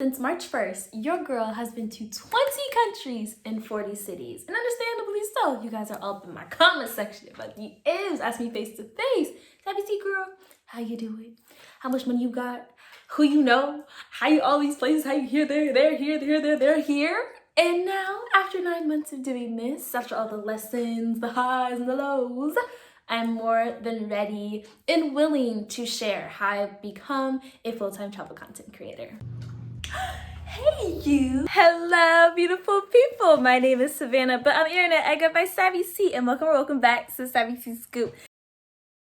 Since March 1st, your girl has been to 20 countries and 40 cities. And understandably so, you guys are all up in my comment section. But the M's ask me face to face, Savvy C girl, how you doing? How much money you got? Who you know? How you all these places? How you here, there, here? And now, after 9 months of doing this, after all the lessons, the highs and the lows, I'm more than ready and willing to share how I've become a full-time travel content creator. Hey you! Hello beautiful people! My name is Savannah, but on the internet I go by Savvy C, and welcome back to Savvy C Scoop.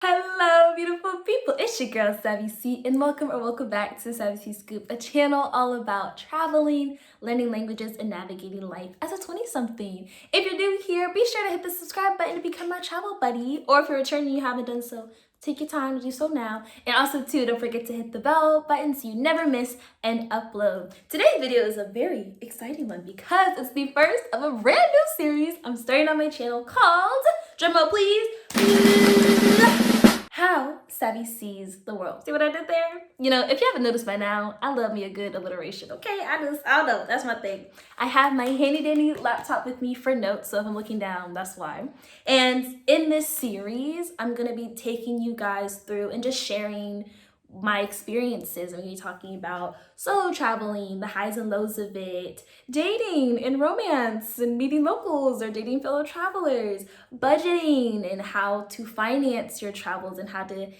Hello beautiful people, it's your girl Savvy C, and welcome back to Savvy C Scoop, a channel all about traveling, learning languages, and navigating life as a 20-something. If you're new here, be sure to hit the subscribe button to become my travel buddy, or if you're returning and you haven't done so, take your time to do so now. And also too, don't forget to hit the bell button so you never miss an upload. Today's video is a very exciting one because it's the first of a brand new series I'm starting on my channel called, drumroll please, How Savvy Sees the World. See what I did there? You know, if you haven't noticed by now, I love me a good alliteration, okay? I don't know, that's my thing. I have my handy dandy laptop with me for notes, so if I'm looking down, that's why. And in this series, I'm gonna be taking you guys through and just sharing my experiences. I'm gonna be talking about solo traveling, the highs and lows of it, dating and romance and meeting locals or dating fellow travelers, budgeting and how to finance your travels and how to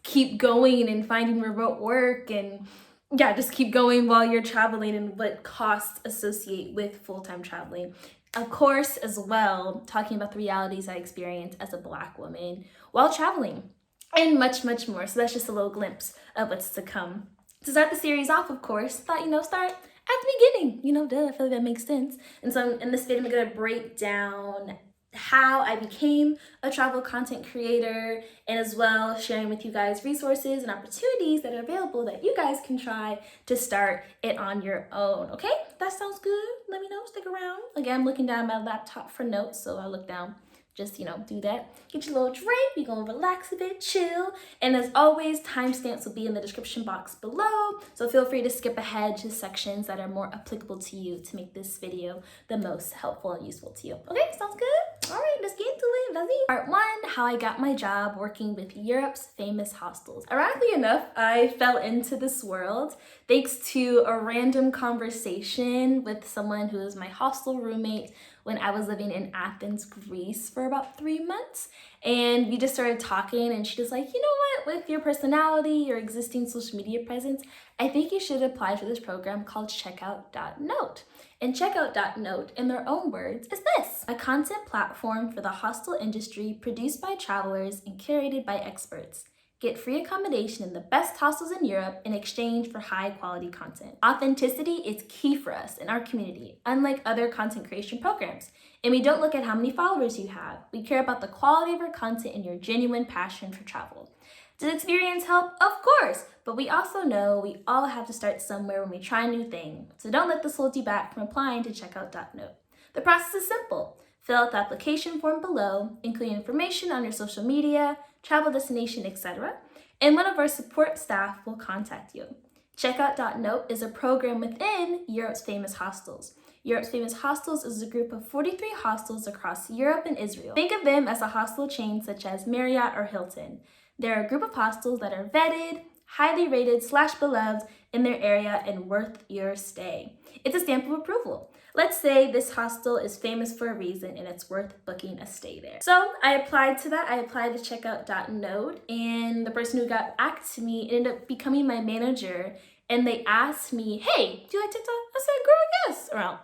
keep going and finding remote work and yeah, just keep going while you're traveling and what costs associate with full-time traveling. Of course, as well, talking about the realities I experienced as a Black woman while traveling. And much, much more. So that's just a little glimpse of what's to come. To start the series off, of course, thought, start at the beginning. Duh, I feel like that makes sense. And so in this video, I'm going to break down how I became a travel content creator and as well sharing with you guys resources and opportunities that are available that you guys can try to start it on your own. Okay, that sounds good. Let me know, stick around. Again, I'm looking down at my laptop for notes, so I look down. Just, do that. Get your little drink, you're gonna relax a bit, chill. And as always, timestamps will be in the description box below. So feel free to skip ahead to sections that are more applicable to you to make this video the most helpful and useful to you. Okay, sounds good? All right, let's get into it. That's it. Part 1, how I got my job working with Europe's famous hostels. Ironically enough, I fell into this world thanks to a random conversation with someone who was my hostel roommate when I was living in Athens, Greece for about 3 months. And we just started talking and she was like, you know what, with your personality, your existing social media presence, I think you should apply for this program called Checkout.Note. And Checkout.Note, in their own words, is this: a content platform for the hostel industry produced by travelers and curated by experts. Get free accommodation in the best hostels in Europe in exchange for high quality content. Authenticity is key for us in our community, unlike other content creation programs. And we don't look at how many followers you have. We care about the quality of your content and your genuine passion for travel. Does experience help? Of course, but we also know we all have to start somewhere when we try a new thing. So don't let this hold you back from applying to Checkout.Note. The process is simple. Fill out the application form below, including information on your social media, travel destination, etc. And one of our support staff will contact you. Checkout.Note is a program within Europe's famous hostels. Europe's famous hostels is a group of 43 hostels across Europe and Israel. Think of them as a hostel chain such as Marriott or Hilton. They're a group of hostels that are vetted, highly rated / beloved in their area and worth your stay. It's a stamp of approval. Let's say this hostel is famous for a reason and it's worth booking a stay there. So I applied to that. I applied to Checkout.Note, and the person who got back to me ended up becoming my manager, and they asked me, hey, do you like TikTok? I said, girl, yes. Well,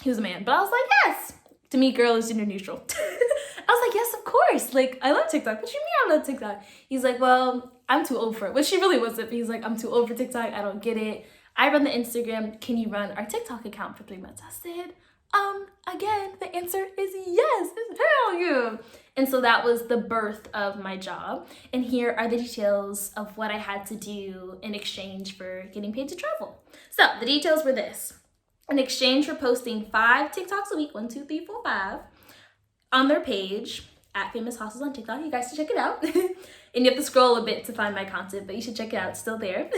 he was a man, but I was like, yes. To me, girl is gender neutral. I was like, yes, of course. Like, I love TikTok. What you mean I love TikTok? He's like, well, I'm too old for it. Which she really wasn't. But he's like, I'm too old for TikTok. I don't get it. I run the Instagram. Can you run our TikTok account for 3 months? I said, again, the answer is yes. Hell yeah. And so that was the birth of my job. And here are the details of what I had to do in exchange for getting paid to travel. So the details were this. In exchange for posting 5 TikToks a week, 1, 2, 3, 4, 5, on their page at Famous Hostels on TikTok. You guys should check it out. And you have to scroll a bit to find my content, but you should check it out. It's still there.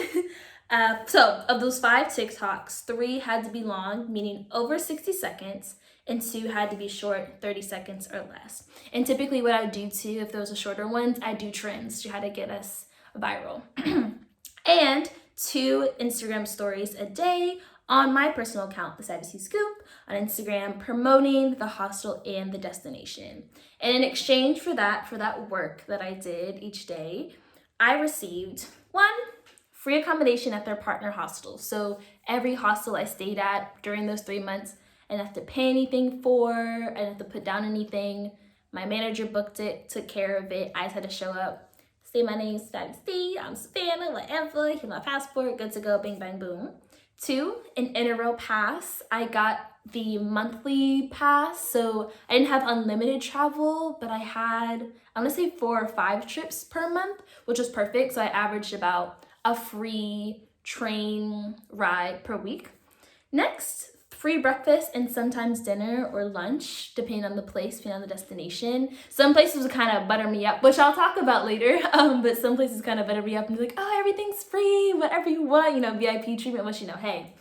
So of those 5 TikToks, 3 had to be long, meaning over 60 seconds, and 2 had to be short, 30 seconds or less. And typically what I do too, if those are shorter ones, I do trends to try to get us viral. And 2 Instagram stories a day on my personal account, the Sassy Scoop, on Instagram, promoting the hostel and the destination. And in exchange for that work that I did each day, I received 1, free accommodation at their partner hostels. So every hostel I stayed at during those 3 months, I didn't have to pay anything for, I didn't have to put down anything. My manager booked it, took care of it. I just had to show up, say my name, Stacy, I'm Savannah, whatever, here's my passport, good to go, bing, bang, boom. 2, an Interrail pass. I got the monthly pass, so I didn't have unlimited travel, but I had, I want to say 4 or 5 trips per month, which was perfect. So I averaged about a free train ride per week. Next, free breakfast and sometimes dinner or lunch, depending on the place, depending on the destination. Some places would kind of butter me up, which I'll talk about later, but some places kind of butter me up and be like, oh, everything's free, whatever you want, VIP treatment, which, hey,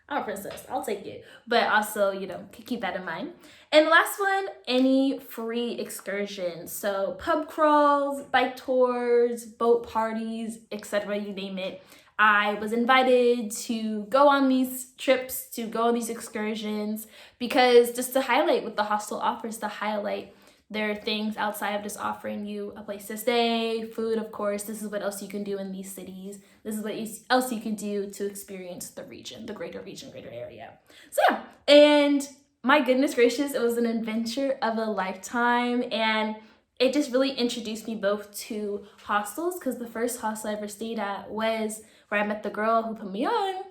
I'm a princess, I'll take it. But also, keep that in mind. And the last one, any free excursions. So pub crawls, bike tours, boat parties, etc., you name it. I was invited to go on these trips, to go on these excursions, because just to highlight what the hostel offers, to highlight there are things outside of just offering you a place to stay, food, of course. This is what else you can do in these cities. This is what else you can do to experience the region, the greater area. So yeah, and my goodness gracious, it was an adventure of a lifetime, and it just really introduced me both to hostels, because the first hostel I ever stayed at was where I met the girl who put me on,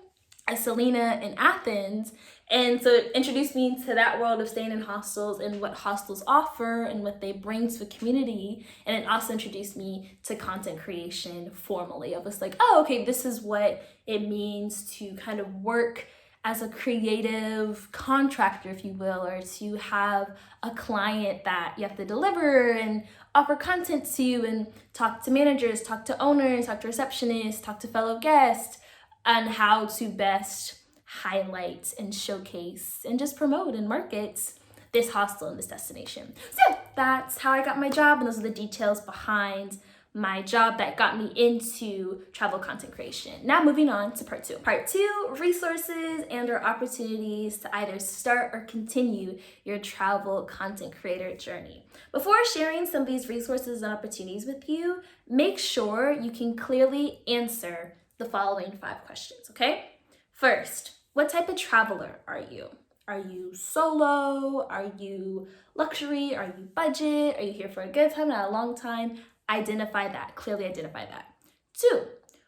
Selina, in Athens. And so it introduced me to that world of staying in hostels and what hostels offer and what they bring to the community. And it also introduced me to content creation formally. I was like, oh, okay, this is what it means to kind of work as a creative contractor, if you will, or to have a client that you have to deliver and offer content to and talk to managers, talk to owners, talk to receptionists, talk to fellow guests, on how to best highlight and showcase and just promote and market this hostel and this destination. So yeah, that's how I got my job, and those are the details behind my job that got me into travel content creation. Now moving on to part 2. Part 2, resources and or opportunities to either start or continue your travel content creator journey. Before sharing some of these resources and opportunities with you, make sure you can clearly answer the following 5 questions, okay? First, what type of traveler are you? Are you solo? Are you luxury? Are you budget? Are you here for a good time, not a long time? Identify that, clearly identify that. 2,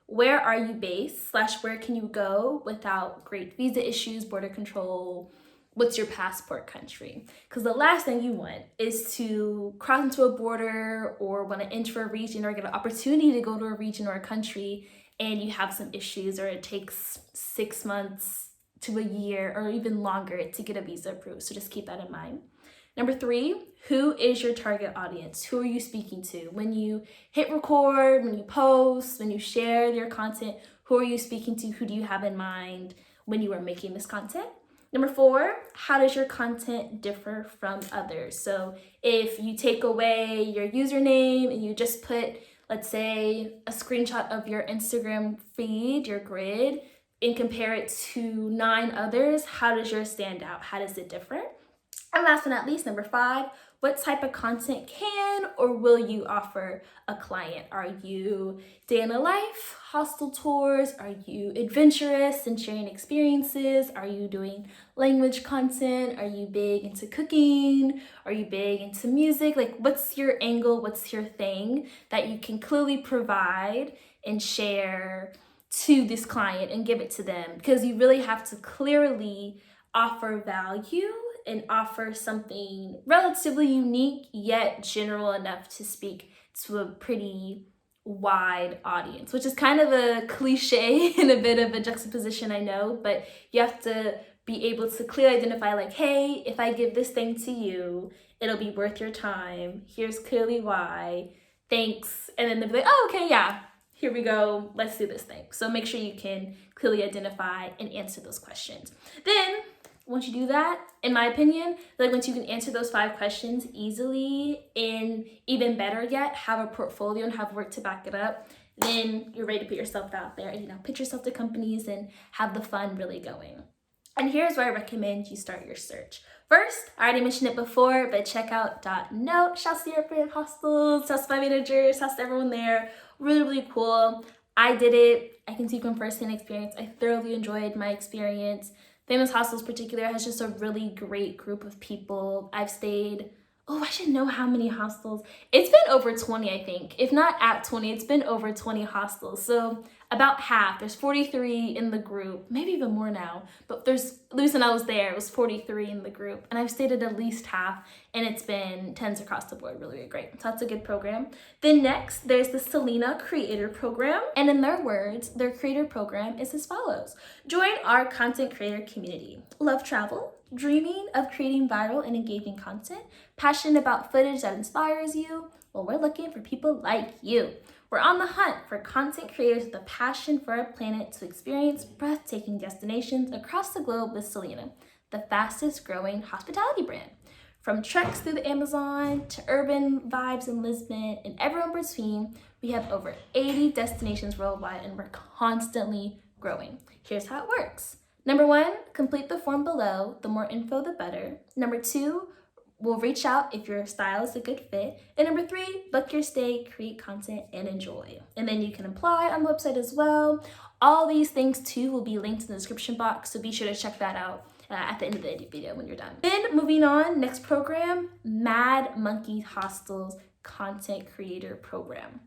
where are you based / where can you go without great visa issues, border control? What's your passport country? Because the last thing you want is to cross into a border or want to enter a region or get an opportunity to go to a region or a country and you have some issues, or it takes 6 months to a year or even longer to get a visa approved. So just keep that in mind. Number 3, who is your target audience? Who are you speaking to? When you hit record, when you post, when you share your content, who are you speaking to? Who do you have in mind when you are making this content? Number 4, how does your content differ from others? So if you take away your username and you just put, let's say, a screenshot of your Instagram feed, your grid, and compare it to 9 others, how does yours stand out? How does it differ? And last but not least, number 5, what type of content can or will you offer a client? Are you day in the life, hostel tours? Are you adventurous and sharing experiences? Are you doing language content? Are you big into cooking? Are you big into music? Like, what's your angle? What's your thing that you can clearly provide and share to this client and give it to them? Because you really have to clearly offer value and offer something relatively unique yet general enough to speak to a pretty wide audience, which is kind of a cliche and a bit of a juxtaposition, I know, but you have to be able to clearly identify, like, hey, if I give this thing to you, it'll be worth your time. Here's clearly why. Thanks. And then they'll be like, oh, okay, yeah, here we go, let's do this thing. So make sure you can clearly identify and answer those questions. Then once you do that, in my opinion, like once you can answer those 5 questions easily, and even better yet, have a portfolio and have work to back it up, then you're ready to put yourself out there and, you know, pitch yourself to companies and have the fun really going. And here's where I recommend you start your search. First, I already mentioned it before, but Checkout.Note. Shouts to your friend Hostels, shouts to my managers, shouts to everyone there. Really, really cool. I did it. I can speak from firsthand experience. I thoroughly enjoyed my experience. Famous Hostels particular has just a really great group of people. I've stayed, I should know how many hostels. It's been over 20, I think. If not at 20, it's been over 20 hostels. So about half. There's 43 in the group, maybe even more now. But there's, at least when I was there, it was 43 in the group. And I've stayed at least half, and it's been 10s across the board. Really, really great. So that's a good program. Then next, there's the Selina Creator Program. And in their words, their creator program is as follows. Join our content creator community. Love travel, dreaming of creating viral and engaging content, passionate about footage that inspires you? Well, we're looking for people like you. We're on the hunt for content creators with a passion for our planet to experience breathtaking destinations across the globe with Selina, the fastest growing hospitality brand. From treks through the Amazon to urban vibes in Lisbon and everywhere in between, we have over 80 destinations worldwide, and we're constantly growing. Here's how it works. Number 1, complete the form below. The more info, the better. Number 2, we'll reach out if your style is a good fit. And number 3, book your stay, create content, and enjoy. And then you can apply on the website as well. All these things too will be linked in the description box, so be sure to check that out at the end of the video when you're done. Then moving on, next program, Mad Monkey Hostels Content Creator Program.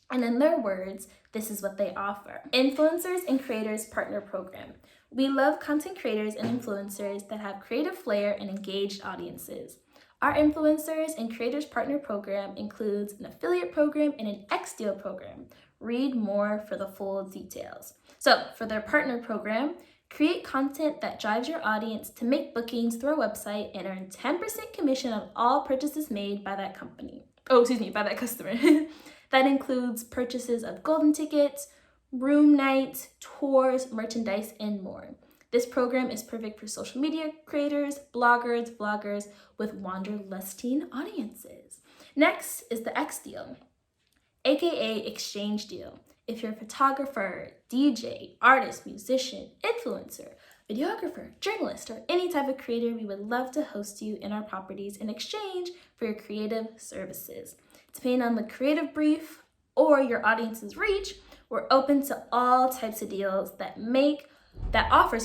And in their words, this is what they offer. Influencers and Creators Partner Program. We love content creators and influencers that have creative flair and engaged audiences. Our Influencers and Creators Partner Program includes an affiliate program and an X-Deal program. Read more for the full details. So for their partner program, create content that drives your audience to make bookings through our website and earn 10% commission on all purchases made by that company. By that customer. That includes purchases of golden tickets, room nights, tours, merchandise, and more. This program is perfect for social media creators, bloggers with wanderlusting audiences. Next is the X Deal, aka Exchange Deal. If you're a photographer, DJ, artist, musician, influencer, videographer, journalist, or any type of creator, we would love to host you in our properties in exchange for your creative services. Depending on the creative brief or your audience's reach, we're open to all types of deals that offer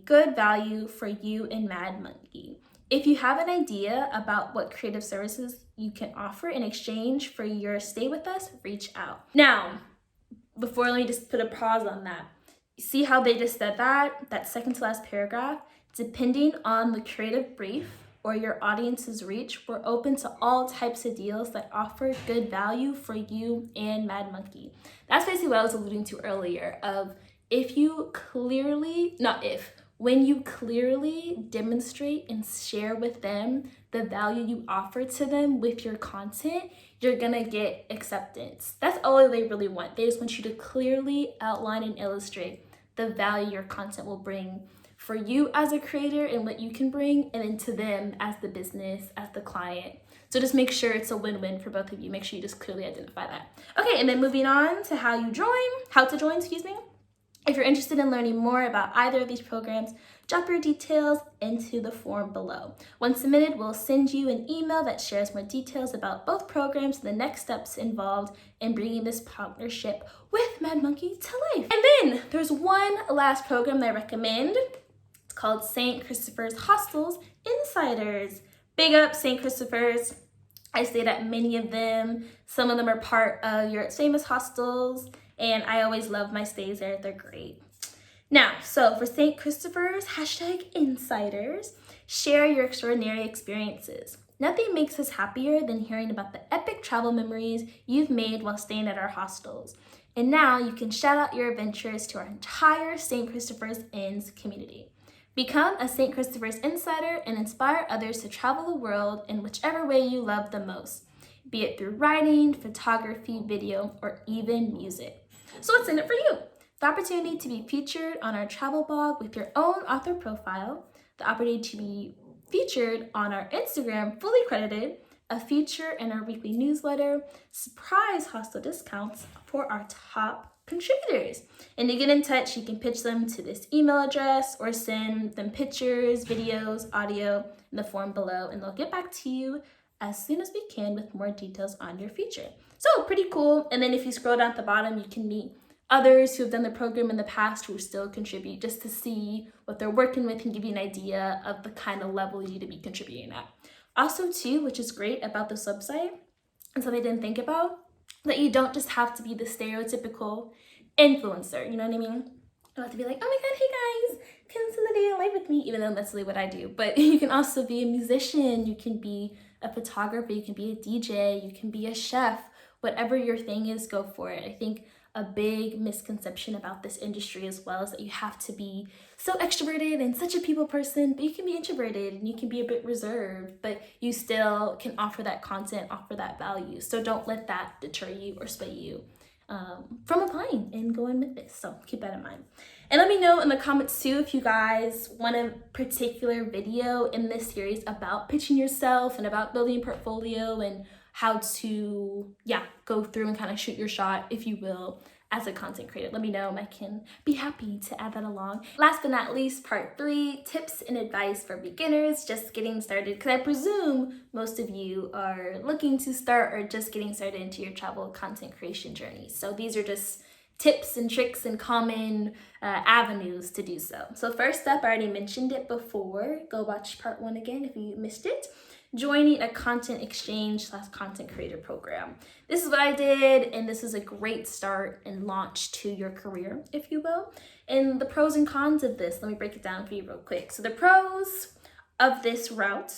good value for you and Mad Monkey. If you have an idea about what creative services you can offer in exchange for your stay with us, reach out. Now, let me just put a pause on that. See how they just said that second to last paragraph? Depending on the creative brief or your audience's reach, we're open to all types of deals that offer good value for you and Mad Monkey. That's basically what I was alluding to earlier of when you clearly demonstrate and share with them the value you offer to them with your content, you're gonna get acceptance. That's all they really want. They just want you to clearly outline and illustrate the value your content will bring for you as a creator and what you can bring, and then to them as the business, as the client. So just make sure it's a win-win for both of you. Make sure you just clearly identify that. Okay, and then moving on to how to join. If you're interested in learning more about either of these programs, drop your details into the form below. Once submitted, we'll send you an email that shares more details about both programs and the next steps involved in bringing this partnership with Mad Monkey to life. And then there's one last program that I recommend. It's called St. Christopher's Hostels Innsiders. Big up St. Christopher's. I stayed at many of them. Some of them are part of Europe's famous hostels, and I always love my stays there. They're great. Now, so for St. Christopher's, #Innsiders, share your extraordinary experiences. Nothing makes us happier than hearing about the epic travel memories you've made while staying at our hostels. And now you can shout out your adventures to our entire St. Christopher's Inns community. Become a St. Christopher's Insider and inspire others to travel the world in whichever way you love the most, be it through writing, photography, video, or even music. So what's in it for you? The opportunity to be featured on our travel blog with your own author profile, the opportunity to be featured on our Instagram fully credited, a feature in our weekly newsletter, surprise hostel discounts for our top contributors. And to get in touch, you can pitch them to this email address or send them pictures, videos, audio in the form below, and they'll get back to you as soon as we can with more details on your feature. So pretty cool. And then if you scroll down at the bottom, you can meet others who have done the program in the past who still contribute, just to see what they're working with and give you an idea of the kind of level you need to be contributing at. Also too, which is great about this website, and something I didn't think about, that you don't just have to be the stereotypical influencer, you know what I mean? You don't have to be like, oh my god, hey guys, come to the day live with me, even though that's really what I do. But you can also be a musician, you can be a photographer, you can be a DJ, you can be a chef, whatever your thing is, go for it. I think a big misconception about this industry as well is that you have to be so extroverted and such a people person, but you can be introverted and you can be a bit reserved, but you still can offer that content, offer that value. So don't let that deter you or sway you from applying and going with this. So keep that in mind. And let me know in the comments too if you guys want a particular video in this series about pitching yourself and about building a portfolio and how to, go through and kind of shoot your shot, if you will, as a content creator. Let me know and I can be happy to add that along. Last but not least, part 3, tips and advice for beginners just getting started, because I presume most of you are looking to start or just getting started into your travel content creation journey. So these are just tips and tricks and common avenues to do so. So first up, I already mentioned it before. Go watch part 1 again if you missed it. Joining a content exchange / content creator program. This is what I did, and this is a great start and launch to your career, if you will. And the pros and cons of this, let me break it down for you real quick. So the pros of this route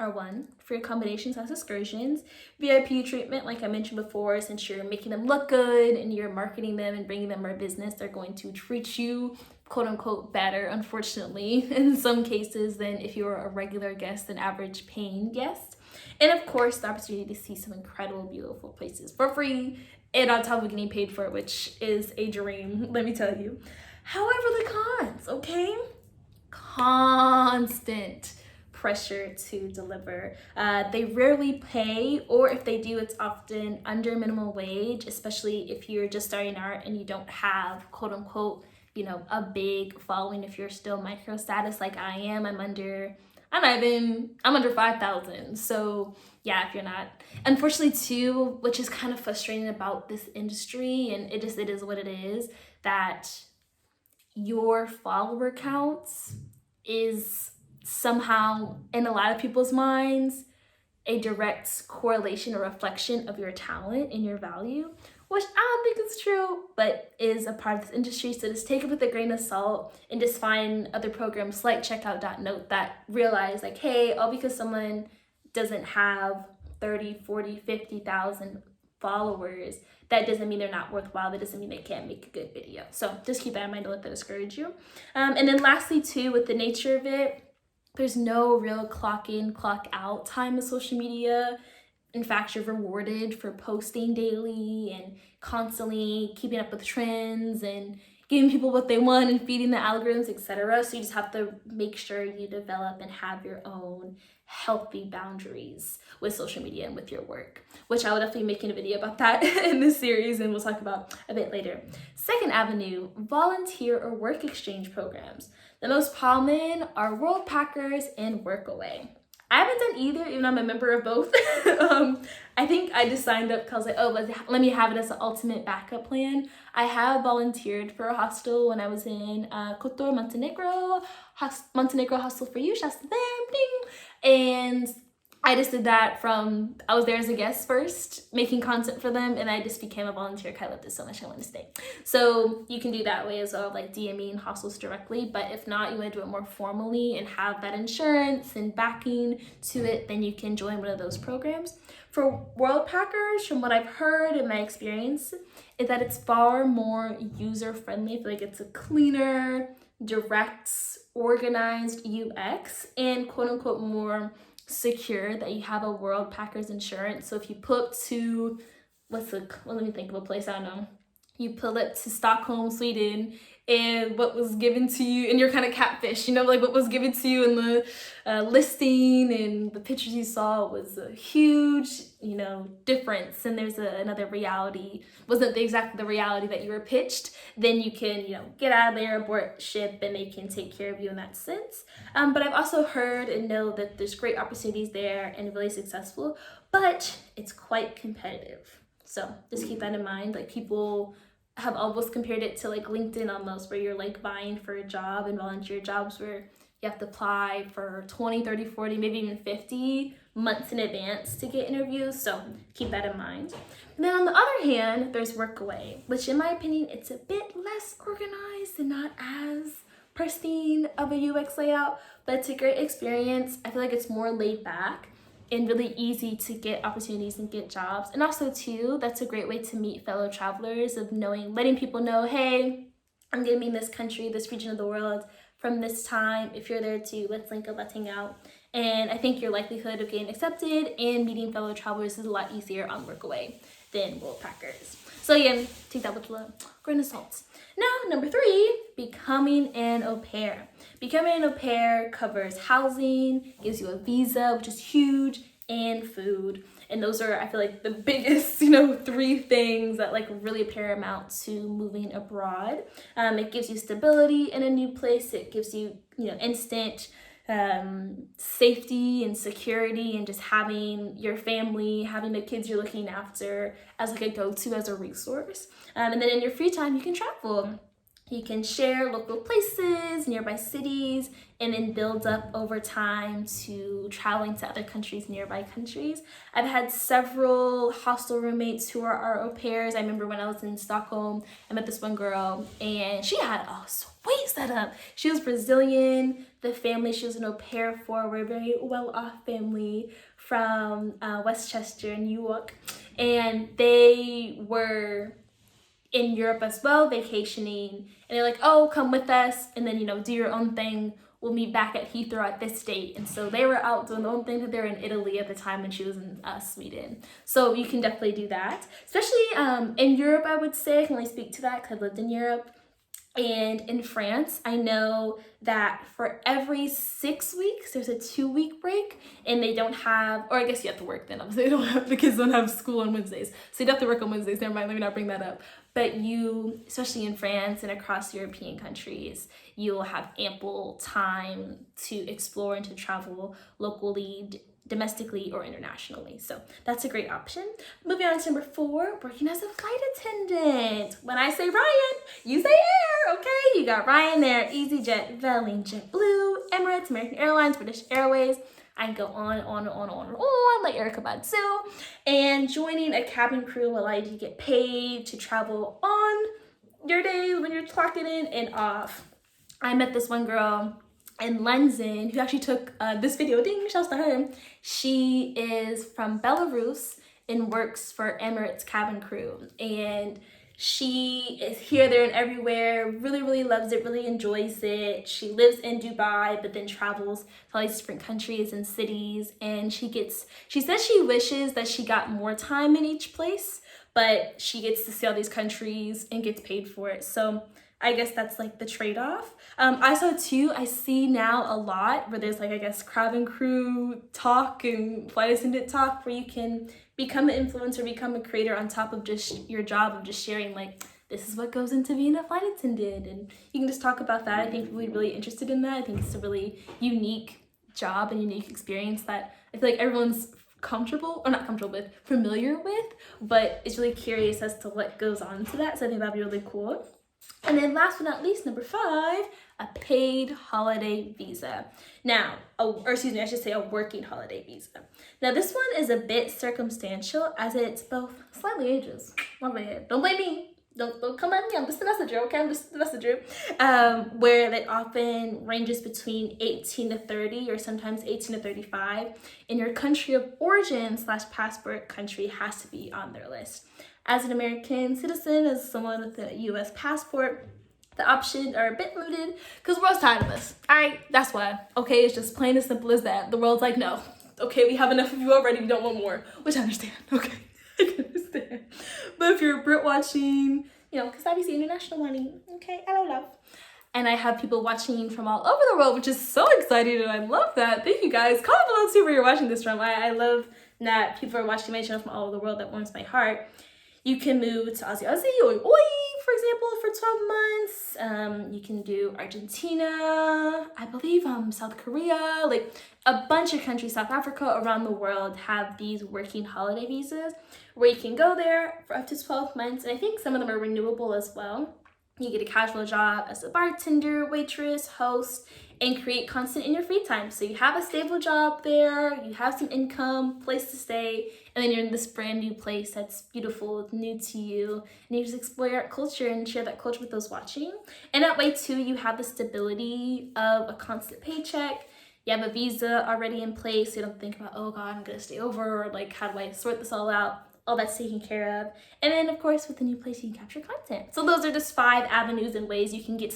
are: 1, for your combinations / excursions, VIP treatment, like I mentioned before, since you're making them look good and you're marketing them and bringing them more business, they're going to treat you quote unquote better, unfortunately, in some cases than if you were a regular guest, an average paying guest. And of course, the opportunity to see some incredible, beautiful places for free and on top of getting paid for it, which is a dream, let me tell you. However, the cons, okay? Constant pressure to deliver. They rarely pay, or if they do, it's often under minimum wage, especially if you're just starting out and you don't have quote unquote a big following. If you're still micro status like I am, I'm under 5,000. So yeah, if you're not, unfortunately too, which is kind of frustrating about this industry, and it is what it is, that your follower counts is somehow in a lot of people's minds a direct correlation or reflection of your talent and your value, which I don't think is true, but is a part of this industry. So just take it with a grain of salt and just find other programs like Checkout.Note that realize like, hey, all because someone doesn't have 30, 40, 50,000 followers, that doesn't mean they're not worthwhile. That doesn't mean they can't make a good video. So just keep that in mind, don't let that discourage you. And then lastly too, with the nature of it, there's no real clock in, clock out time with social media. In fact, you're rewarded for posting daily and constantly keeping up with trends and giving people what they want and feeding the algorithms, etc. So you just have to make sure you develop and have your own healthy boundaries with social media and with your work, which I will definitely be making a video about that in this series, and we'll talk about a bit later. Second avenue, volunteer or work exchange programs. The most common are Worldpackers and Workaway. I haven't done either, even though I'm a member of both. I think I just signed up because I was like, oh, let me have it as an ultimate backup plan. I have volunteered for a hostel when I was in Kotor, Montenegro. Montenegro hostel for you, shouts to them, ding. And I just did that I was there as a guest first, making content for them, and I just became a volunteer because I loved it so much I want to stay. So you can do that way as well, like DMing hostels directly, but if not, you want to do it more formally and have that insurance and backing to it, then you can join one of those programs. For Worldpackers, from what I've heard in my experience, is that it's far more user-friendly. I feel like it's a cleaner, direct, organized UX, and quote-unquote more secure, that you have a Worldpackers insurance. So if you pull up to, let me think of a place, I don't know, you pull up to Stockholm, Sweden, and what was given to you, and you're kind of catfish, you know, like what was given to you in the listing and the pictures you saw was a huge, you know, difference, and there's another reality, wasn't exactly the reality that you were pitched, then you can, you know, get out of there, abort ship, and they can take care of you in that sense. But I've also heard and know that there's great opportunities there and really successful, but it's quite competitive. So just keep that in mind. Like, people have almost compared it to like LinkedIn almost, where you're like vying for a job, and volunteer jobs where you have to apply for 20, 30, 40, maybe even 50 months in advance to get interviews. So keep that in mind. And then on the other hand, there's Workaway, which in my opinion, it's a bit less organized and not as pristine of a UX layout, but it's a great experience. I feel like it's more laid back and really easy to get opportunities and get jobs. And also too, that's a great way to meet fellow travelers, of knowing, letting people know, hey, I'm gonna be in this country, this region of the world from this time. If you're there too, let's link up, let's hang out. And I think your likelihood of getting accepted and meeting fellow travelers is a lot easier on Workaway than Worldpackers. So again, take that with a grain of salt. Now, number 3, becoming an au pair. Becoming an au pair covers housing, gives you a visa, which is huge, and food. And those are, I feel like, the biggest, you know, 3 things that like really paramount to moving abroad. It gives you stability in a new place. It gives you, you know, instant safety and security, and just having your family, having the kids you're looking after as like a go-to, as a resource. And then in your free time, you can travel. You can share local places, nearby cities, and then build up over time to traveling to other countries, nearby countries. I've had several hostel roommates who are our au pairs. I remember when I was in Stockholm, I met this one girl, and she had a sweet setup. She was Brazilian. The family she was an au pair for were a very well-off family from Westchester, New York, and they were in Europe as well, vacationing, and they're like, oh, come with us, and then, you know, do your own thing. We'll meet back at Heathrow at this date. And so they were out doing their own thing, that they were in Italy at the time when she was in Sweden. So you can definitely do that, especially in Europe. I would say I can only speak to that because I've lived in Europe. And in France, I know that for every 6 weeks, there's a 2-week break, and they don't have, or I guess you have to work then. Obviously, the kids don't have school on Wednesdays. So you have to work on Wednesdays. Never mind, let me not bring that up. But you, especially in France and across European countries, you'll have ample time to explore and to travel locally, domestically, or internationally. So that's a great option. Moving on to number 4, working as a flight attendant. When I say Ryan, you say air, okay? You got Ryanair, EasyJet, Vueling, JetBlue, Emirates, American Airlines, British Airways. I can go on and on and on and on, like Erica Badu. And joining a cabin crew will allow you to get paid to travel on your days when you're clocking in and off. I met this one girl in London who actually took this video, ding, shouts to her. She is from Belarus and works for Emirates cabin crew, and she is here, there, and everywhere. Really, really loves it, really enjoys it. She lives in Dubai, but then travels to all these different countries and cities. And she says she wishes that she got more time in each place, but she gets to see all these countries and gets paid for it. So I guess that's like the trade-off. I see now a lot where there's like, I guess, cabin crew talk and flight attendant talk, where you can become an influencer, become a creator on top of just your job of just sharing, like, this is what goes into being a flight attendant. And you can just talk about that. I think people would be really interested in that. I think it's a really unique job and unique experience that I feel like everyone's familiar with, but it's really curious as to what goes on to that. So I think that'd be really cool. And then last but not least, number 5, a paid holiday visa. Now, a working holiday visa. Now, this one is a bit circumstantial, as it's both slightly ages. My bad. Don't blame me. Don't come at me. I'm just the messenger, okay? I'm just the messenger. Where it often ranges between 18 to 30, or sometimes 18 to 35. And your country of origin / passport country has to be on their list. As an American citizen, as someone with a U.S. passport, the options are a bit limited because the world's tired of us. All right, that's why. Okay, it's just plain as simple as that. The world's like, no. Okay, we have enough of you already. We don't want more, which I understand. Okay, I can understand. But if you're Brit watching, you know, because obviously international money. Okay, I don't love. And I have people watching from all over the world, which is so exciting, and I love that. Thank you guys. Comment below too where you're watching this from. I love that people are watching my channel from all over the world. That warms my heart. You can move to Aussie, or for example, for 12 months. You can do Argentina, I believe South Korea, like a bunch of countries, South Africa, around the world have these working holiday visas where you can go there for up to 12 months. And I think some of them are renewable as well. You get a casual job as a bartender, waitress, host, and create content in your free time. So you have a stable job there, you have some income, place to stay, and then you're in this brand new place that's beautiful, new to you, and you just explore your culture and share that culture with those watching. And that way too, you have the stability of a constant paycheck. You have a visa already in place, so you don't think about, oh God, I'm gonna stay over, or like, how do I sort this all out? All that's taken care of. And then of course, with the new place, you can capture content. So those are just 5 avenues and ways you can get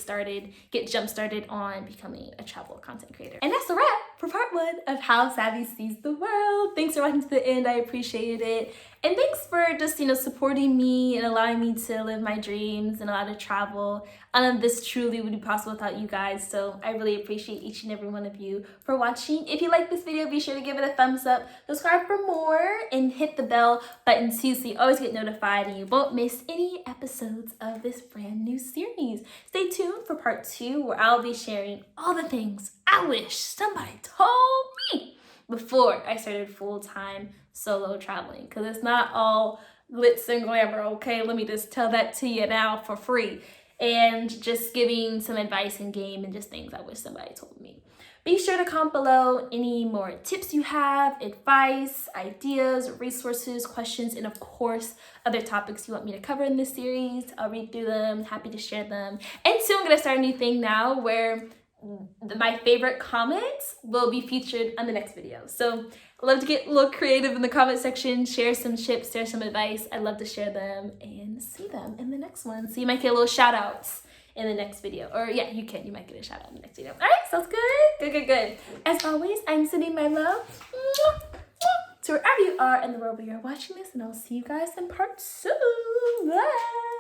jump started on becoming a travel content creator. And that's a wrap for part 1 of how Savvy sees the world. Thanks for watching to the end, I appreciate it. And thanks for just, you know, supporting me and allowing me to live my dreams and allow to travel. None of this truly would be possible without you guys. So I really appreciate each and every one of you for watching. If you like this video, be sure to give it a thumbs up, subscribe for more, and hit the bell button too, so you always get notified and you won't miss any episodes of this brand new series. Stay tuned for part 2, where I'll be sharing all the things I wish somebody told me before I started full-time solo traveling, because it's not all glitz and glamour, okay? Let me just tell that to you now for free. And just giving some advice in game and just things I wish somebody told me. Be sure to comment below any more tips you have, advice, ideas, resources, questions, and of course, other topics you want me to cover in this series. I'll read through them, happy to share them. And soon I'm gonna start a new thing now where my favorite comments will be featured on the next video. So I love to get a little creative in the comment section, share some tips, share some advice. I love to share them and see them in the next one. So you might get a little shout outs in the next video. Or yeah, you might get a shout out in the next video. All right, sounds good? Good. As always, I'm sending my love to wherever you are in the world where you're watching this, and I'll see you guys in part 2. Bye.